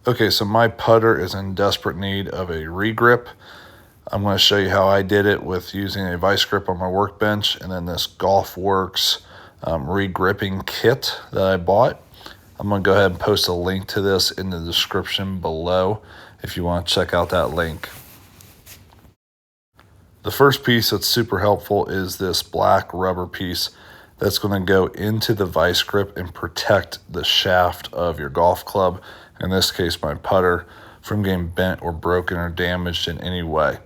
Okay, so my putter is in desperate need of a regrip. I'm going to show you how I did it with using a vice grip on my workbench and then this GolfWorks re-gripping kit that I bought. I'm going to go ahead and post a link to this in the description below if you want to check out that link. The first piece that's super helpful is this black rubber piece that's going to go into the vice grip and protect the shaft of your golf club, in this case my putter, from getting bent or broken or damaged in any way.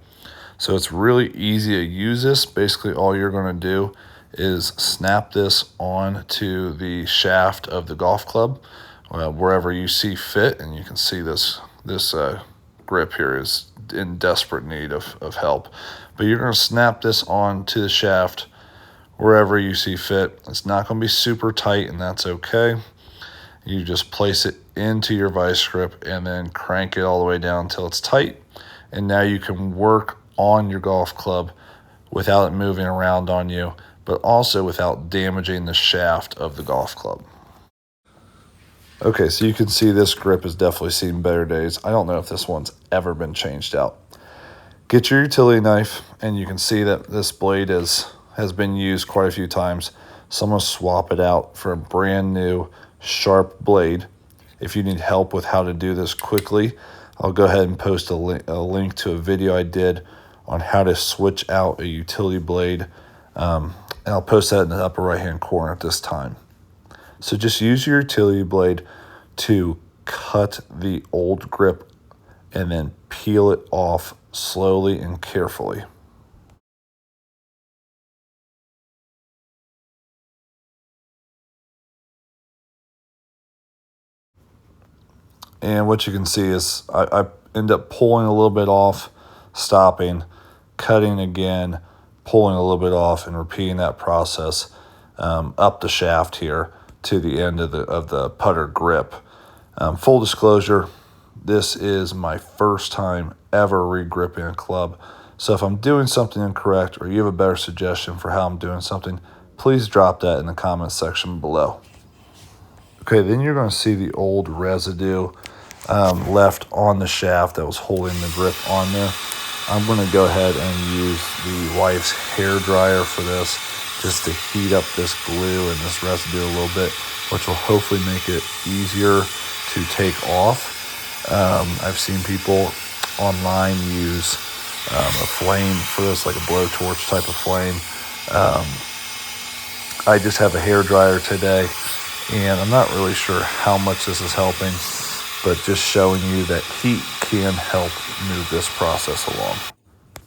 So it's really easy to use this. Basically all you're going to do is snap this onto the shaft of the golf club wherever you see fit, and you can see this grip here is in desperate need of help. But you're going to snap this onto the shaft wherever you see fit. It's not going to be super tight, and that's okay. You just place it into your vice grip and then crank it all the way down until it's tight. And now you can work on your golf club without it moving around on you, but also without damaging the shaft of the golf club. Okay, so you can see this grip has definitely seen better days. I don't know if this one's ever been changed out. Get your utility knife, and you can see that this blade has been used quite a few times. So I'm going to swap it out for a brand new sharp blade. If you need help with how to do this quickly, I'll go ahead and post a link to a video I did on how to switch out a utility blade. And I'll post that in the upper right hand corner at this time. So just use your utility blade to cut the old grip and then peel it off slowly and carefully. And what you can see is I end up pulling a little bit off, stopping, cutting again, pulling a little bit off, and repeating that process up the shaft here to the end of the putter grip. Full disclosure, this is my first time ever re-gripping a club. So if I'm doing something incorrect or you have a better suggestion for how I'm doing something, please drop that in the comments section below. Okay, then you're going to see the old residue left on the shaft that was holding the grip on there. I'm going to go ahead and use the wife's hair dryer for this, just to heat up this glue and this residue a little bit, which will hopefully make it easier to take off. I've seen people online use a flame for this, like a blowtorch type of flame. I just have a hair dryer today, and I'm not really sure how much this is helping, but just showing you that heat can help move this process along.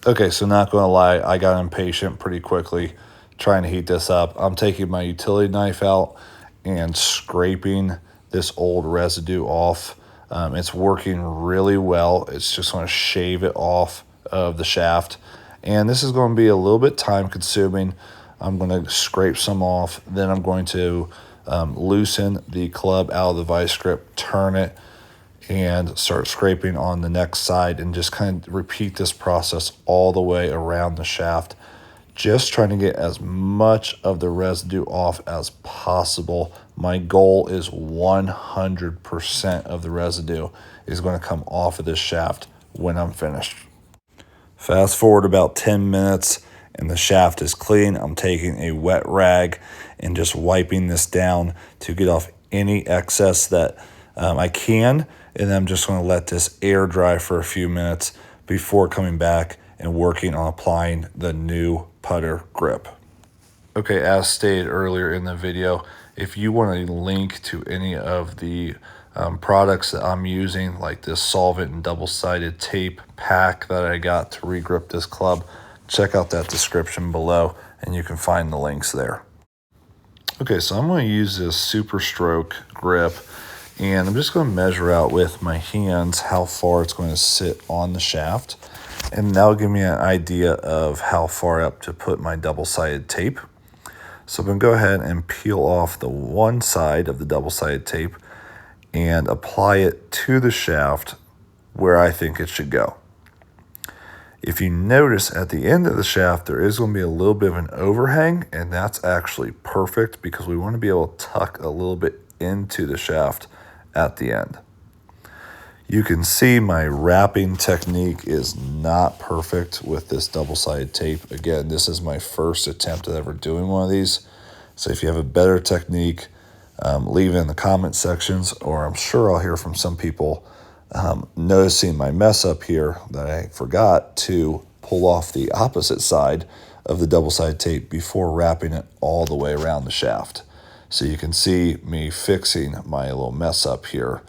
Okay, so not going to lie, I got impatient pretty quickly trying to heat this up. I'm taking my utility knife out and scraping this old residue off. It's working really well. It's just going to shave it off of the shaft, and this is going to be a little bit time consuming. I'm going to scrape some off, then I'm going to loosen the club out of the vice grip, turn it, and start scraping on the next side, and just kind of repeat this process all the way around the shaft, just trying to get as much of the residue off as possible. My goal is 100% of the residue is going to come off of this shaft when I'm finished. Fast forward about 10 minutes and the shaft is clean. I'm taking a wet rag and just wiping this down to get off any excess that I can, and then I'm just going to let this air dry for a few minutes before coming back and working on applying the new putter grip. Okay, as stated earlier in the video, if you want a link to any of the products that I'm using, like this solvent and double-sided tape pack that I got to regrip this club, check out that description below and you can find the links there. Okay, so I'm going to use this Super Stroke grip, and I'm just going to measure out with my hands how far it's going to sit on the shaft, and that'll give me an idea of how far up to put my double-sided tape. So I'm going to go ahead and peel off the one side of the double-sided tape and apply it to the shaft where I think it should go. If you notice at the end of the shaft, there is going to be a little bit of an overhang, and that's actually perfect because we want to be able to tuck a little bit into the shaft at the end. You can see my wrapping technique is not perfect with this double-sided tape. Again, this is my first attempt at ever doing one of these. So if you have a better technique, leave it in the comment sections, or I'm sure I'll hear from some people noticing my mess up here that I forgot to pull off the opposite side of the double-sided tape before wrapping it all the way around the shaft. So you can see me fixing my little mess up here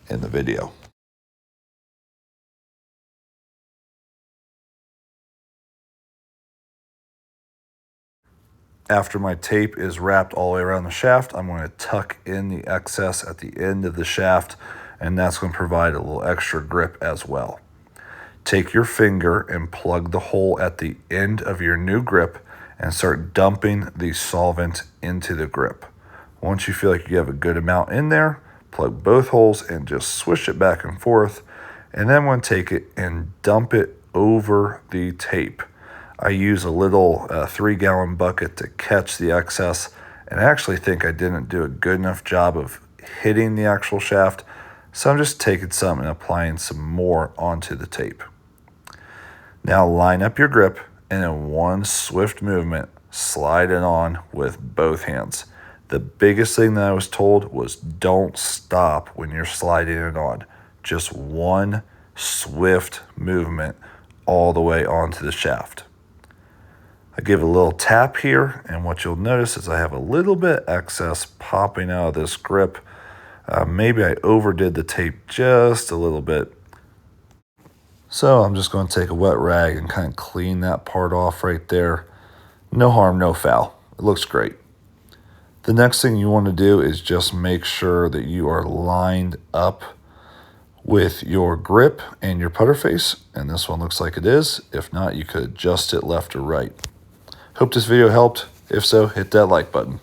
in the video. After my tape is wrapped all the way around the shaft, I'm going to tuck in the excess at the end of the shaft, and that's going to provide a little extra grip as well. Take your finger and plug the hole at the end of your new grip and start dumping the solvent into the grip. Once you feel like you have a good amount in there, plug both holes and just swish it back and forth. And then we'll take it and dump it over the tape. I use a little 3-gallon bucket to catch the excess, and I actually think I didn't do a good enough job of hitting the actual shaft, so I'm just taking some and applying some more onto the tape. Now line up your grip, and in one swift movement, slide it on with both hands. The biggest thing that I was told was don't stop when you're sliding it on. Just one swift movement all the way onto the shaft. I give a little tap here, and what you'll notice is I have a little bit excess popping out of this grip. Maybe I overdid the tape just a little bit. So I'm just going to take a wet rag and kind of clean that part off right there. No harm, no foul. It looks great. The next thing you want to do is just make sure that you are lined up with your grip and your putter face, and this one looks like it is. If not, you could adjust it left or right. Hope this video helped. If so, hit that like button.